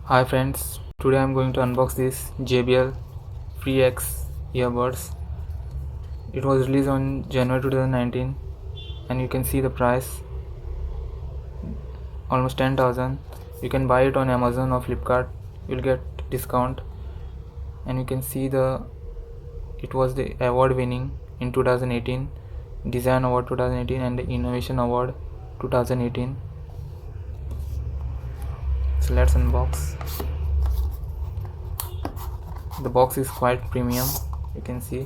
Hi friends, today I am going to unbox this JBL Free X earbuds. It was released on January 2019 and you can see the price, almost 10,000. You can buy it on Amazon or Flipkart, you'll get discount. And you can see it was the award winning in 2018, Design Award 2018 and the Innovation Award 2018. So let's unbox. The box is quite premium, you can see.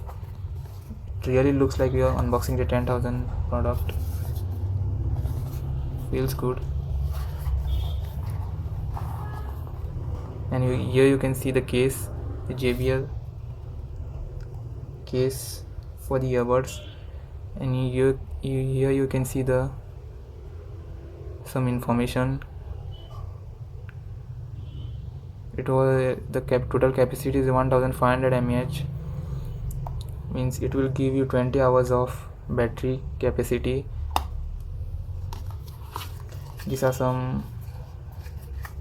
It really looks like we are unboxing the 10,000 product. Feels good. And here you can see the case, the JBL case for the earbuds. And here you can see some information. It was the total capacity is 1500 mAh, means it will give you 20 hours of battery capacity. These are some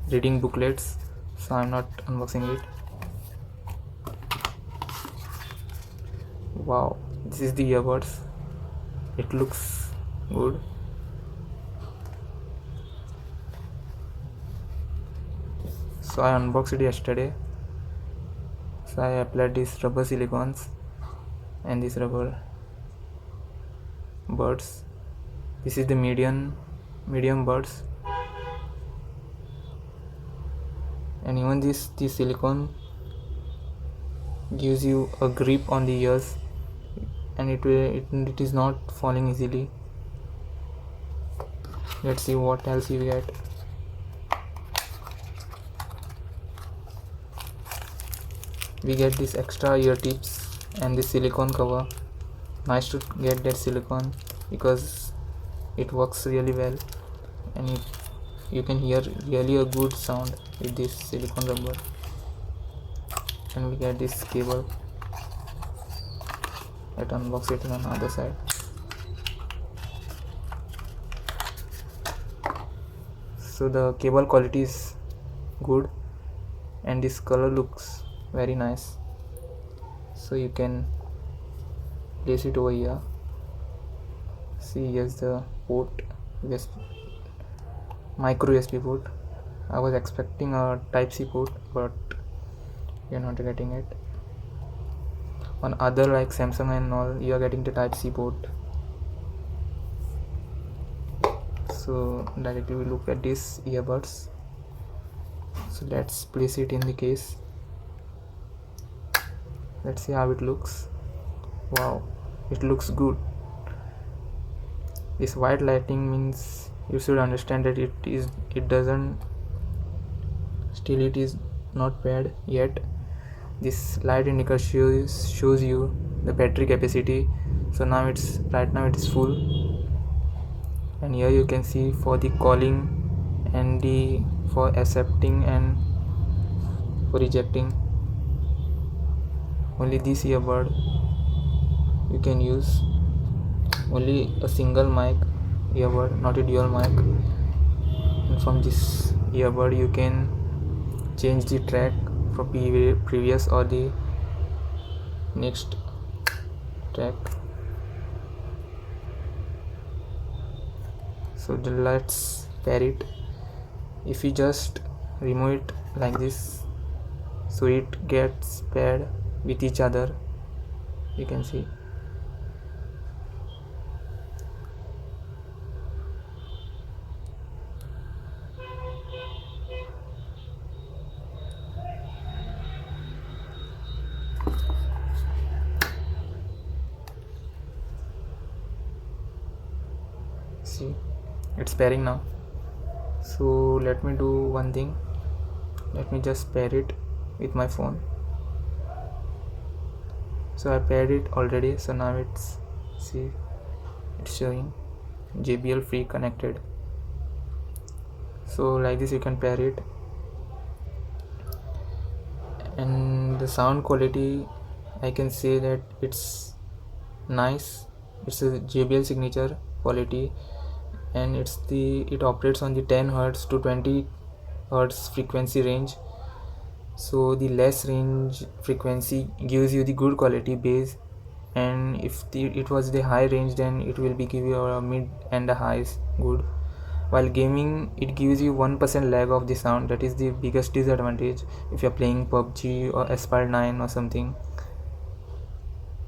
reading booklets, so I'm not unboxing it. Wow, this is the earbuds. It looks good. So I unboxed it yesterday. So I applied these rubber silicons and these rubber buds. This is the medium buds. And even this silicone gives you a grip on the ears, and it is not falling easily. Let's see what else you get. We get this extra ear tips and this silicone cover. Nice to get that silicone because it works really well, and you can hear really a good sound with this silicone rubber. And we get this cable. Let's unbox it on the other side. So the cable quality is good and this color looks very nice. So you can place it over here. See, here's the port, micro USB port. I was expecting a Type-C port, but you're not getting it. On other like Samsung and all, you are getting the Type-C port. So directly we look at these earbuds. So let's place it in the case. Let's see how it looks. Wow, it looks good. This white lighting means you should understand that it is not bad yet. This light indicator shows you the battery capacity. So right now it is full. And here you can see for the calling and for accepting and for rejecting. Only this earbud you can use. Only a single mic earbud, not a dual mic. And from this earbud you can change the track from previous or the next track. So let's pair it. If we just remove it like this, so it gets paired with each other, you can see. See, it's pairing now. So let me do one thing. Let me just pair it with my phone. So I paired it already. So now it's showing JBL Free connected. So like this you can pair it, and the sound quality, I can say that it's nice. It's a JBL signature quality, and it operates on the 10 Hz to 20 hertz frequency range. So the less range frequency gives you the good quality bass, and if it was the high range, then it will be give you a mid and a highs good. While gaming, it gives you 1% lag of the sound. That is the biggest disadvantage if you're playing PUBG or Aspire 9 or something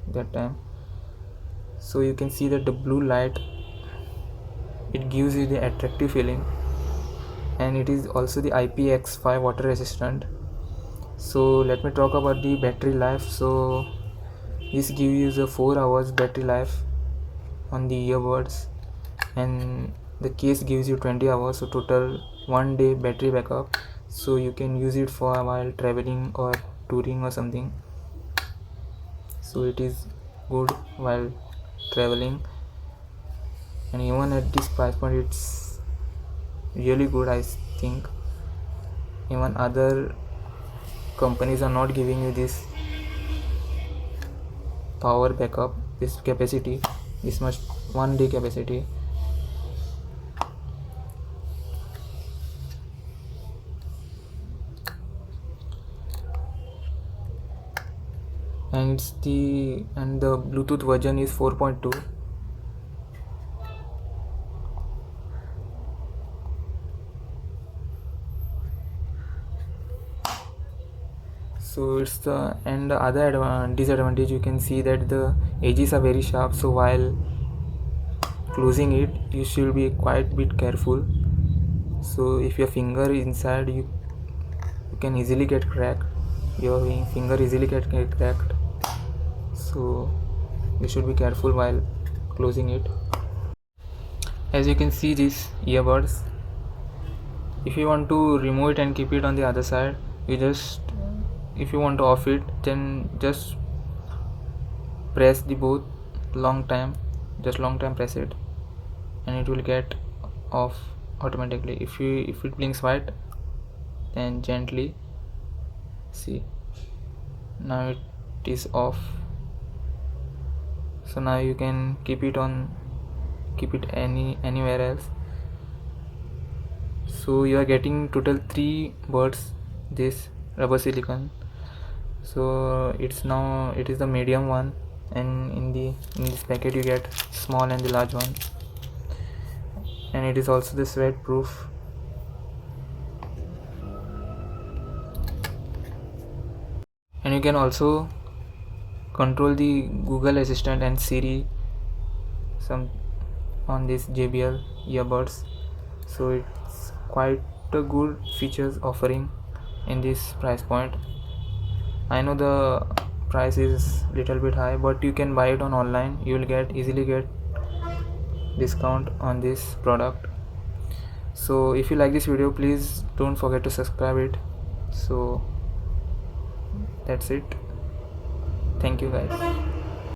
that time. So you can see that the blue light, it gives you the attractive feeling, and it is also the IPX5 water resistant. So let me talk about the battery life. So this gives you the 4 hours battery life on the earbuds, and the case gives you 20 hours, so total 1 day battery backup. So you can use it for a while traveling or touring or something. So it is good while traveling, and even at this price point it's really good. I think even other companies are not giving you this power backup, this capacity, this much 1 day capacity. And the Bluetooth version is 4.2. So it's the other disadvantage, you can see that the edges are very sharp, so while closing it you should be quite bit careful. So if your finger is inside, you can easily get cracked, your finger easily get cracked, so you should be careful while closing it. As you can see these earbuds, if you want to remove it and keep it on the other side, you just, if you want to off it, then just press the both long time press it, and it will get off automatically. If it blinks white, then gently see, now it is off. So now you can keep it anywhere else. So you are getting total 3 buds this rubber silicone. So it is the medium one, and in this packet you get small and the large one, and it is also the sweat proof. And you can also control the Google Assistant and Siri on this JBL earbuds. So it's quite a good features offering in this price point. I know the price is little bit high, but you can buy it on online. You will easily get discount on this product. So if you like this video, please don't forget to subscribe it. So that's it. Thank you guys.